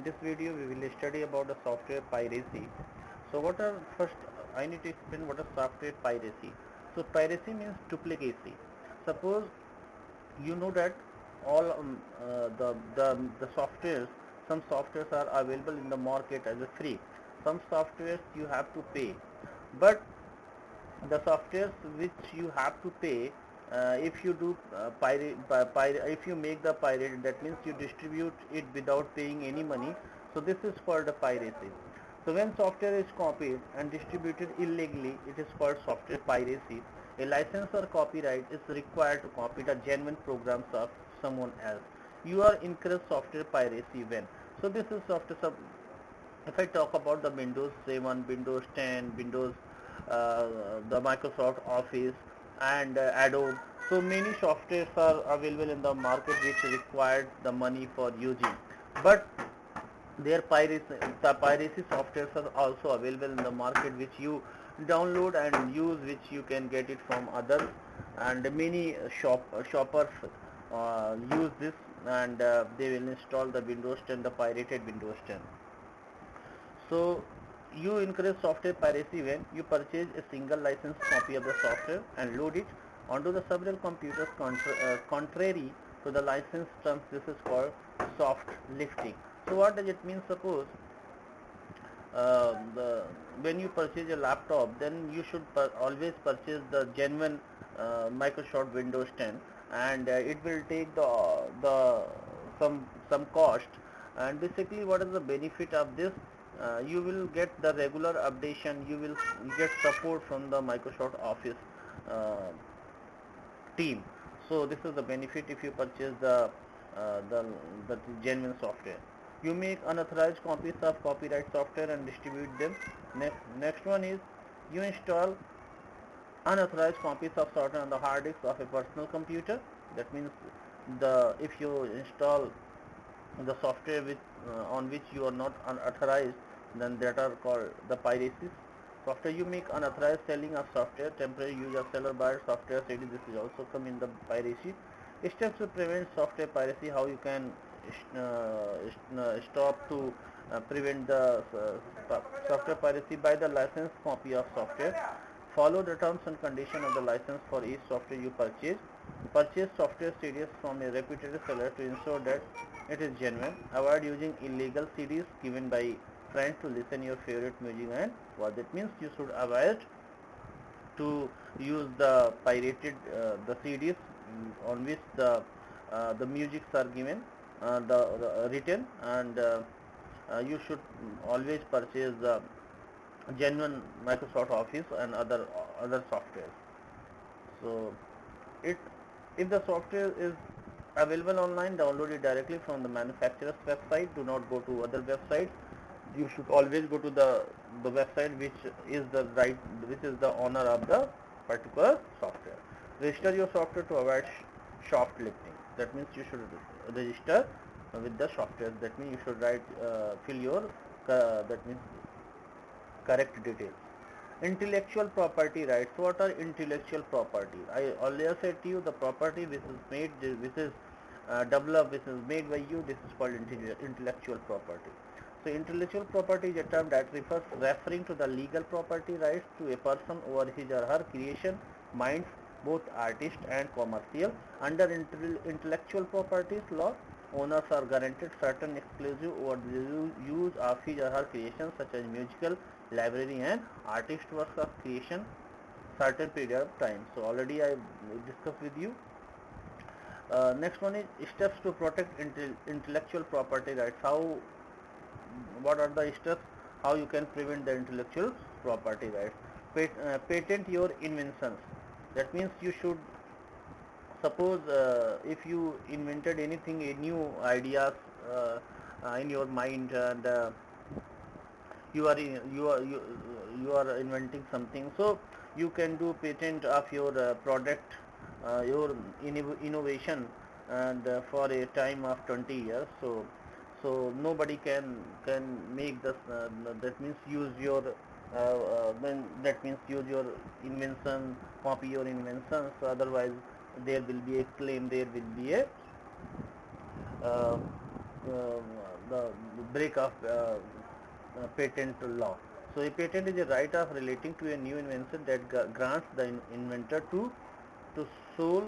this video we will study about the software piracy. So what are first I need to explain what is software piracy. So piracy means duplicacy. Suppose you know that all the softwares, some softwares are available in the market as a free, some softwares you have to pay, but the softwares which you have to pay, if you do if you make the pirate, that means you distribute it without paying any money, so this is called a piracy. So when software is copied and distributed illegally, it is called software piracy. A license or copyright is required to copy the genuine programs of someone else. You are incurring software piracy when, so this is software if I talk about the Windows 7, Windows 10, Windows, uh, the Microsoft Office and Adobe, so many softwares are available in the market which required the money for using. But their piracy softwares are also available in the market which you download and use, which you can get it from others, and many shoppers use this, and they will install the Windows 10, the pirated Windows 10. So you encourage software piracy when you purchase a single licensed copy of the software and load it onto the several computers contrary to the license terms. This is called soft lifting. So what does it mean? Suppose the when you purchase a laptop, then you should always purchase the genuine Microsoft Windows 10, and it will take the some cost. And basically, what is the benefit of this? You will get the regular updation. You will get support from the Microsoft Office uh, team. So this is the benefit if you purchase uh, the the genuine software. You make unauthorized copies of copyright software and distribute them. Next one is you install unauthorized copies of software on the hard disk of a personal computer. That means the if you install the software on which you are not unauthorized, then that are called the piracies. Software you make unauthorized selling of software, temporary use of seller buyer software CD, this is also come in the piracy. Steps to prevent software piracy, how you can stop to prevent the software piracy: by the licensed copy of software. Follow the terms and conditions of the license for each software you purchase. Purchase software CDs from a reputed seller to ensure that it is genuine. Avoid using illegal CDs given by friends to listen your favorite music. And what that means, you should avoid to use the pirated the CDs on which the musics are given, the written, and you should always purchase the genuine Microsoft Office and other softwares. So it if the software is available online, download it directly from the manufacturer's website. Do not go to other websites. You should always go to the website which is the owner of the particular software. Register your software to avoid shoplifting. That means you should register with the software. That means you should fill your that means correct details. Intellectual property rights. What are intellectual property? I earlier said to you, the property which is made, which is developed, which is made by you, this is called intellectual property. So intellectual property is a term that referring to the legal property rights to a person over his or her creation, minds, both artist and commercial. Under intellectual properties law, owners are guaranteed certain exclusive over the use of his or her creations, such as musical, library and artist works of creation, certain period of time. So already I discussed with you. Next one is steps to protect intellectual property rights. What are the steps how you can prevent the intellectual property rights? Patent your inventions. That means you should suppose if you invented anything, a new ideas in your mind, and you are inventing something, so you can do patent of your product, your innovation, and for a time of 20 years. So nobody can make this, that means use your then that means use your invention, copy your inventions. So otherwise there will be a claim, there will be a uh, uh, the break of patent law. So a patent is a right of relating to a new invention that grants the inventor to sole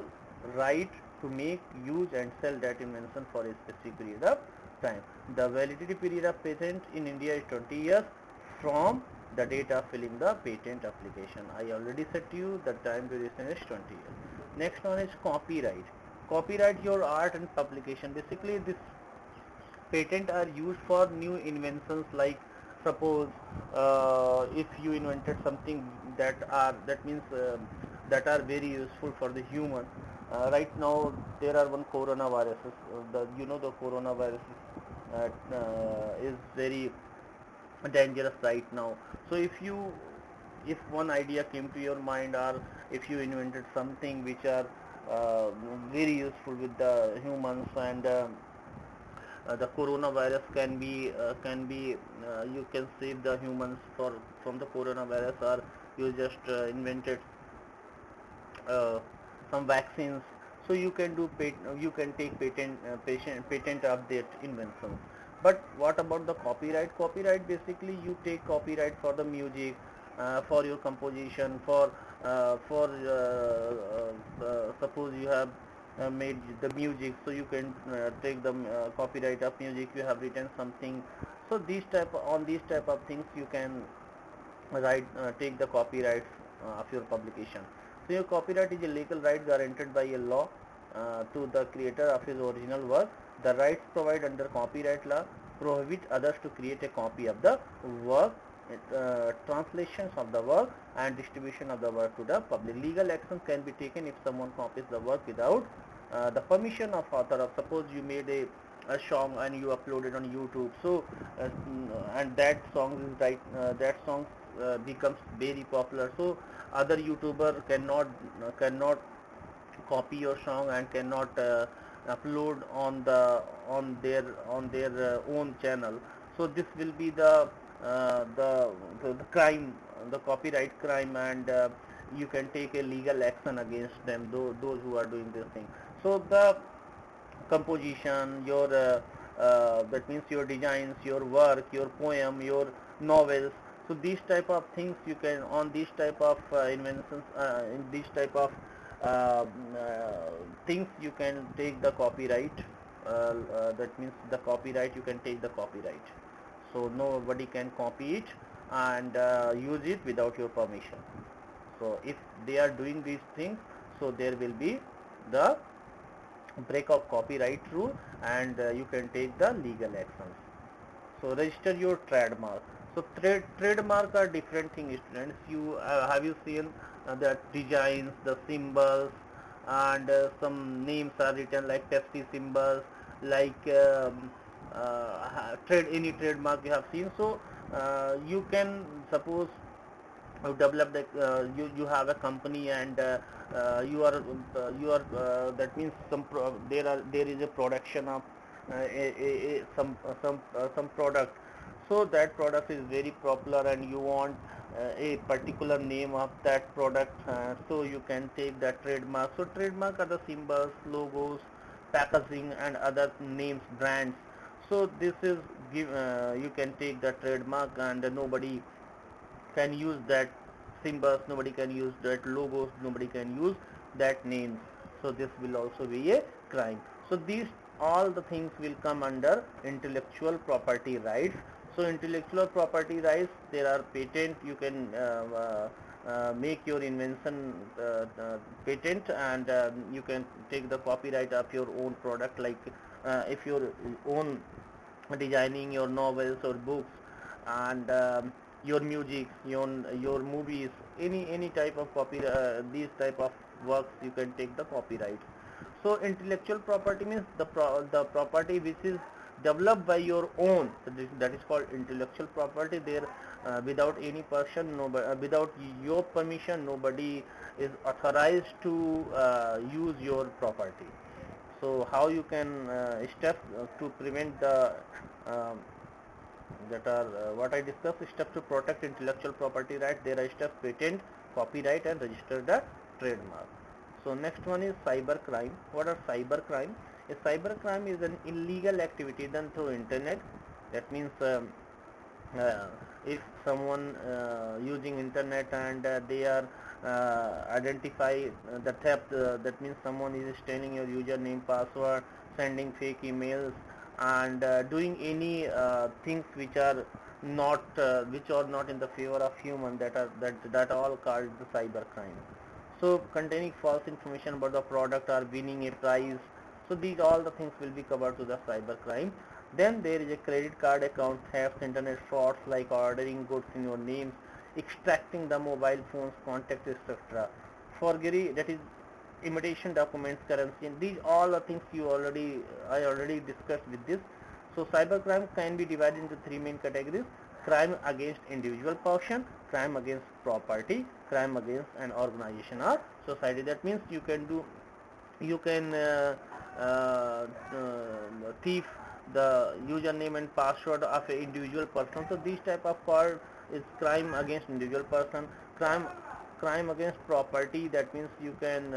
right to make, use and sell that invention for a specific period of time. The validity period of patent in India is 20 years from the date of filing the patent application. I already said to you the time duration is 20 years. Next one is copyright. Copyright your art and publication. Basically this patent are used for new inventions, like suppose if you invented something that means that are very useful for the human. Right now there are one coronaviruses, the coronavirus is very dangerous right now. So if one idea came to your mind, or if you invented something which are very useful with the humans, and the coronavirus can be you can save the humans from the coronavirus, or you just invented uh, some vaccines, so you can you can take patent of that invention. But what about the copyright? Copyright, basically you take copyright for the music, for your composition, for suppose you have made the music, so you can take the copyright of music. You have written something, so these type of things you can take the copyright of your publication. So your copyright is a legal right guaranteed by a law to the creator of his original work. The rights provided under copyright law prohibit others to create a copy of the work, translations of the work and distribution of the work to the public. Legal action can be taken if someone copies the work without the permission of author. Of suppose you made a song and you upload it on YouTube, so and that song is that song becomes very popular, so other YouTuber cannot copy your song and cannot upload on their own channel. So this will be the crime, the copyright crime, and you can take a legal action against them, those who are doing this thing. So the composition, your that means your designs, your work, your poem, your novels. So these type of things you can, on these type of inventions, in these type of uh, things you can take the copyright. That means the copyright, you can take the copyright. So nobody can copy it and use it without your permission. So if they are doing these things, so there will be the break of copyright rule, and you can take the legal actions. So register your trademark. So trademark are different things, students. You have you seen the designs, the symbols, and some names are written like Pepsi symbols, like any trademark you have seen. So you can suppose you develop the you have a company, and you are that means there is a production of some product. So that product is very popular and you want a particular name of that product, so you can take that trademark. So trademark are the symbols, logos, packaging and other names, brands. So this is you can take the trademark, and nobody can use that symbols, nobody can use that logos, nobody can use that names. So this will also be a crime. So these all the things will come under intellectual property rights. So intellectual property rights, there are patent, you can make your invention patent, and you can take the copyright of your own product, like if your own designing your novels or books, and your music, your movies, any type of these type of works, you can take the copyright. So intellectual property means the property which is developed by your own, that is called intellectual property. There without any person, without your permission, nobody is authorized to use your property. So how you can step to prevent the um, that are what I discussed, steps to protect intellectual property right. There are steps: patent, copyright and register the trademark. So next one is cyber crime. What are cyber crime? A cybercrime is an illegal activity done through internet. That means uh, if someone using internet and they are identify the theft, that means someone is stealing your username, password, sending fake emails, and doing any things which are not in the favor of human, that all called the cyber crime. So containing false information about the product or winning a prize, so these all the things will be covered to the cyber crime. Then there is a credit card account theft, internet frauds like ordering goods in your names, extracting the mobile phones contact, etc. Forgery, that is imitation documents, currency, and these all the things I already discussed with this. So cybercrime can be divided into three main categories: crime against individual person, crime against property, crime against an organization or society. That means you can thief the username and password of an individual person. So this type of call is crime against individual person. Crime against property, that means you can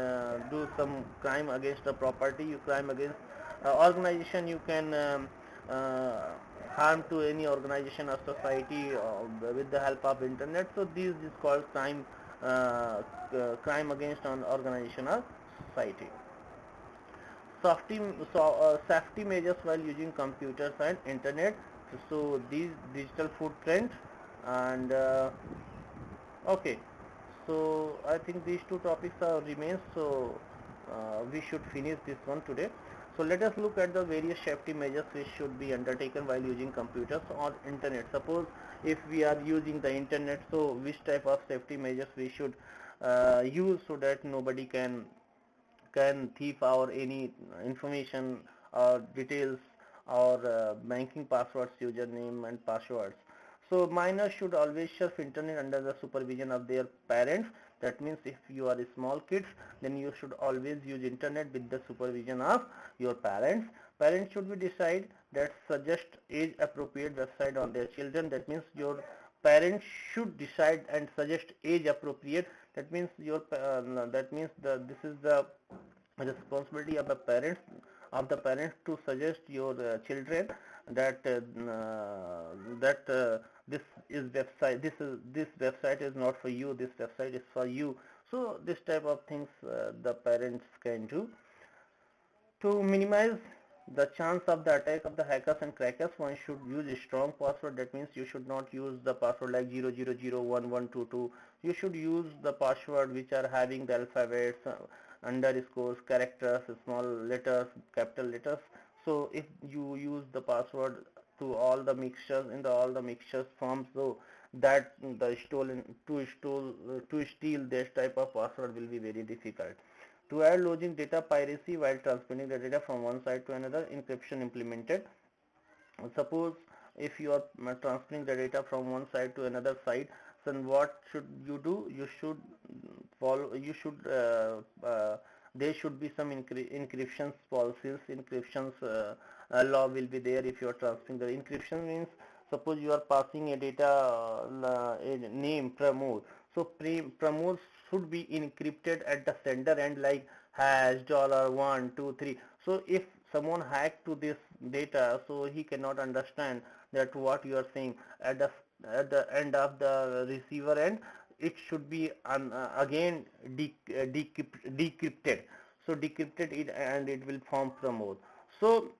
do some crime against the property. You crime against organization, you can uh, harm to any organization or society with the help of internet. So this is called crime against an organization or society. Safety measures while using computers and internet. So these digital footprint and okay. So I think these two topics are remains. So we should finish this one today. So let us look at the various safety measures which should be undertaken while using computers or internet. Suppose if we are using the internet, so which type of safety measures we should use so that nobody can thief our any information or details or banking passwords, username and passwords. So minors should always surf internet under the supervision of their parents. That means if you are a small kids, then you should always use internet with the supervision of your parents. Parents should be decide that suggest age appropriate website on their children. That means your parents should decide and suggest age appropriate. That means this is the responsibility of the parents to suggest your children that this is website this website is not for you, this website is for you. So this type of things the parents can do to minimize the chance of the attack of the hackers and crackers. One should use a strong password. That means you should not use the password like 0001122. You should use the password which are having the alphabets, underscores, characters, small letters, capital letters. So if you use the password to all the mixtures in the all the mixtures forms, so that the stolen to steal this type of password will be very difficult. To add lodging data piracy while transmitting the data from one site to another, encryption implemented. Suppose if you are transferring the data from one site to another site, then what should you do? You should follow. You should there should be some encryption policies. Encryptions law will be there if you are transferring. The encryption means suppose you are passing a data a name Pramod. So Pramod should be encrypted at the sender end like hash $123. So if someone hacked to this data, so he cannot understand that what you are saying at the end of the receiver end. It should be again decrypted. So decrypted it and it will form Pramod. So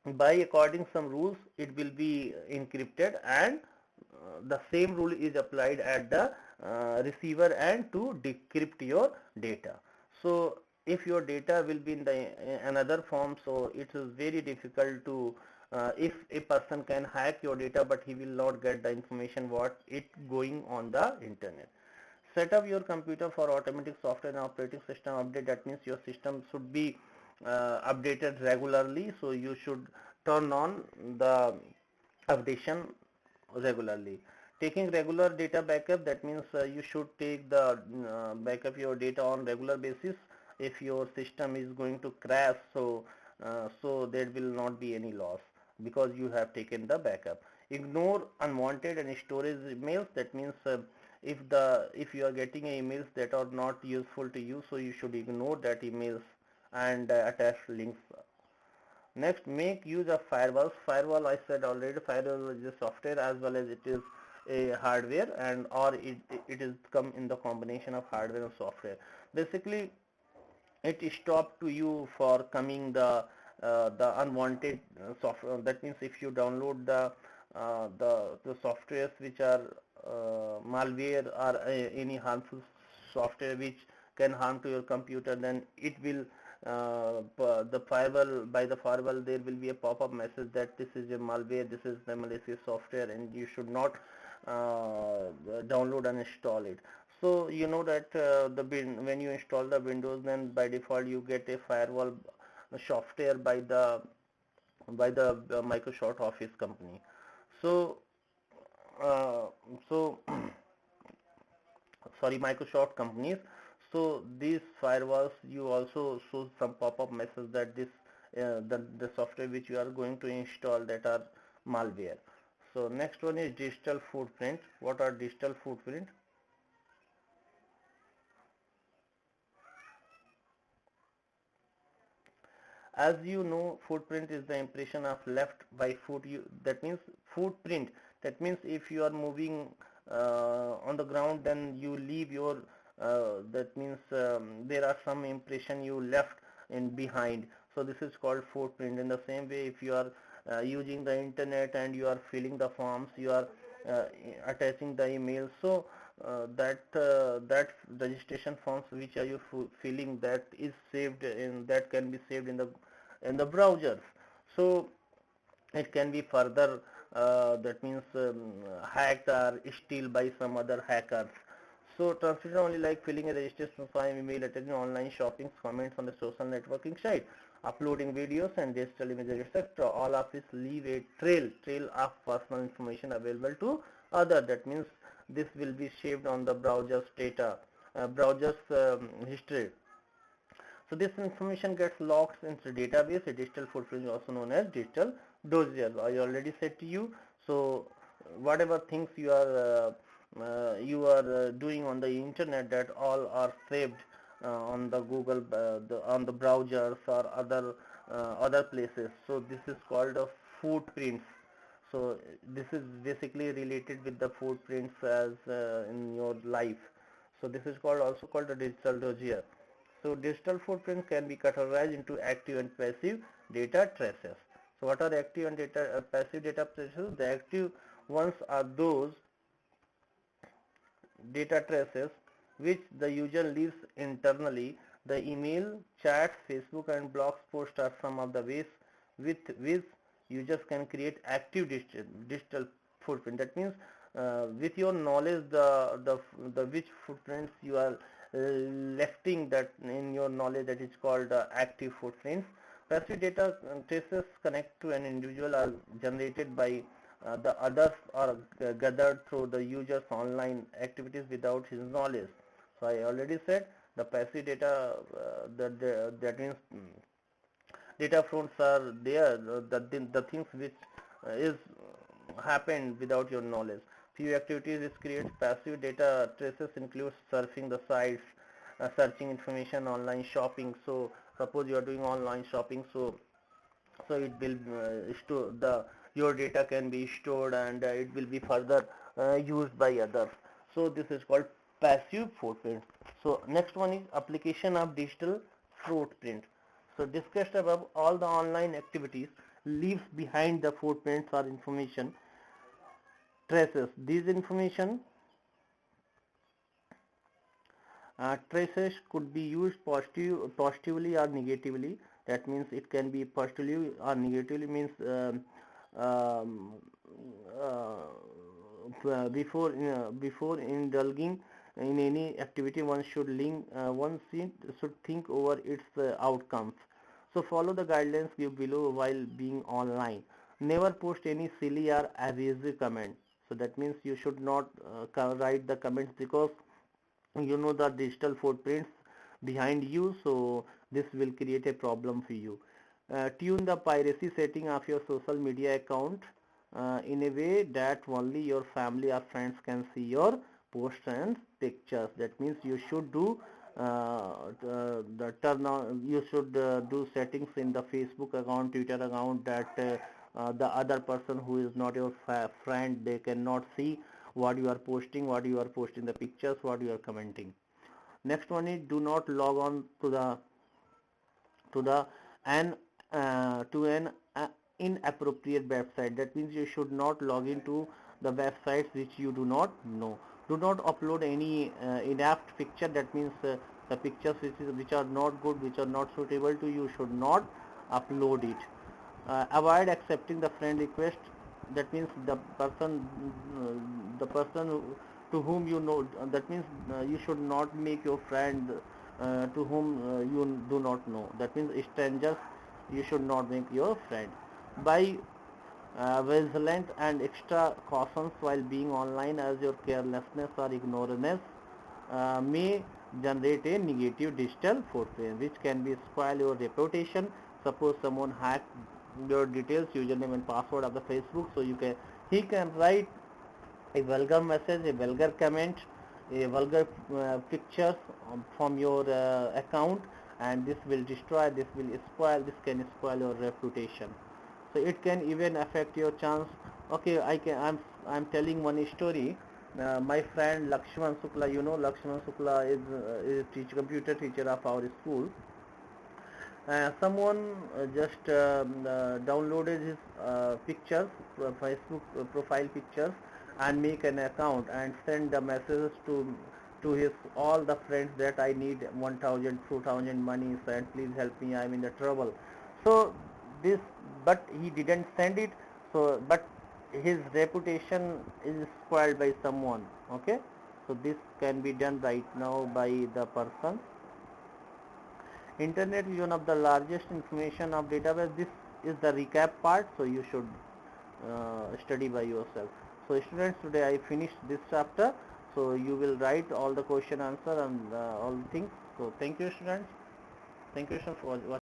by according some rules it will be encrypted, and the same rule is applied at the receiver end to decrypt your data. So if your data will be in the another form, so it is very difficult to if a person can hack your data but he will not get the information what it going on the internet. Set up your computer for automatic software and operating system update. That means your system should be updated regularly, so you should turn on the updation regularly. Taking regular data backup, that means you should take the backup your data on regular basis. If your system is going to crash, so there will not be any loss because you have taken the backup. Ignore unwanted and storage emails. That means if you are getting emails that are not useful to you, so you should ignore that emails and attach links. Next, make use of firewalls. Firewall, I said already, firewall is a software as well as it is a hardware, and or it is come in the combination of hardware and software. Basically, it stop to you for coming the unwanted software. That means if you download the softwares which are malware or any harmful software which can harm to your computer, then it will the firewall, by the firewall there will be a pop-up message that this is a malware, this is the malicious software, and you should not download and install it. So you know that when you install the Windows, then by default you get a firewall software by the Microsoft Office company. So uh, so sorry, Microsoft companies. So these firewalls, you also show some pop-up message that this the software which you are going to install that are malware. So next one is digital footprint. What are digital footprint? As you know, footprint is the impression of left by foot. That means footprint. That means if you are moving on the ground, then you leave your that means there are some impression you left in behind. So this is called footprint. In the same way, if you are using the internet and you are filling the forms, you are uh, attaching the email. So that registration forms which are you filling, that is saved in, that can be saved in the browsers. So it can be further that means hacked or steal by some other hackers. So translation only like filling a registration form, email, attending online shopping, comments on the social networking site, uploading videos and digital images, etc. All of this leave a trail of personal information available to other. That means this will be saved on the browser's data, browser's history. So this information gets locked into database. A digital footprint is also known as digital dossier. I already said to you. So whatever things you are doing on the internet, that all are saved on the Google, on the browsers or other places. So this is called a footprints. So this is basically related with the footprints as in your life. So this is called also called the digital dossier. So digital footprint can be categorized into active and passive data traces. So what are active and passive data traces? The active ones are those data traces which the user leaves internally. The email, chats, Facebook and blogs posts are some of the ways with which users can create active digital footprint. That means with your knowledge, the which footprints you are lefting, that in your knowledge, that is called active footprints. Passive data traces connect to an individual are generated by the others, are gathered through the user's online activities without his knowledge. So I already said the passive data, that means data fronts are there, the things which is happened without your knowledge. Few activities this creates passive data traces include surfing the sites, searching information, online shopping. So suppose you are doing online shopping, so it will store the your data can be stored, and it will be further used by others. So this is called passive footprint. So next one is application of digital footprint. So discussed above, all the online activities leaves behind the footprints or information traces. These information traces could be used positively or negatively. That means it can be positively or negatively, means um, before indulging in any activity, one should think over its outcomes. So follow the guidelines given below while being online. Never post any silly or abusive comment. So that means you should not write the comments, because you know the digital footprints behind you, so this will create a problem for you. Tune the piracy setting of your social media account in a way that only your family or friends can see your posts and pictures. That means you should do the turn on, you should do settings in the Facebook account, Twitter account, that the other person who is not your friend, they cannot see what you are posting, the pictures, what you are commenting. Next one is, do not log on to the an to an inappropriate website. That means you should not log into the websites which you do not know. Do not upload any inapt picture. That means the pictures which are not good, which are not suitable to you, should not upload it. Avoid accepting the friend request. That means the person to whom you know, that means you should not make your friend to whom you do not know. That means strangers you should not make your friend. By vigilant and extra cautions while being online, as your carelessness or ignorance may generate a negative digital footprint which can be spoil your reputation. Suppose someone hacked your details, username and password of the Facebook, so he can write a vulgar message, a vulgar comment, a vulgar pictures from your account, and this will destroy, this can spoil your reputation. So it can even affect your chance. Okay, I'm telling one story. My friend Lakshman Sukla, you know Lakshman Sukla is computer teacher of our school. Someone just downloaded his pictures, Facebook profile pictures, and make an account and send the messages to his all the friends that I need 1000 2000 money, and please help me, I'm in the trouble. So this, but he didn't send it. So but his reputation is spoiled by someone. Okay, so this can be done right now by the person. Internet is one of the largest information of database. This is the recap part, so you should study by yourself. So students, today I finished this chapter, so you will write all the question answer and all the things. So thank you students, thank you for watching.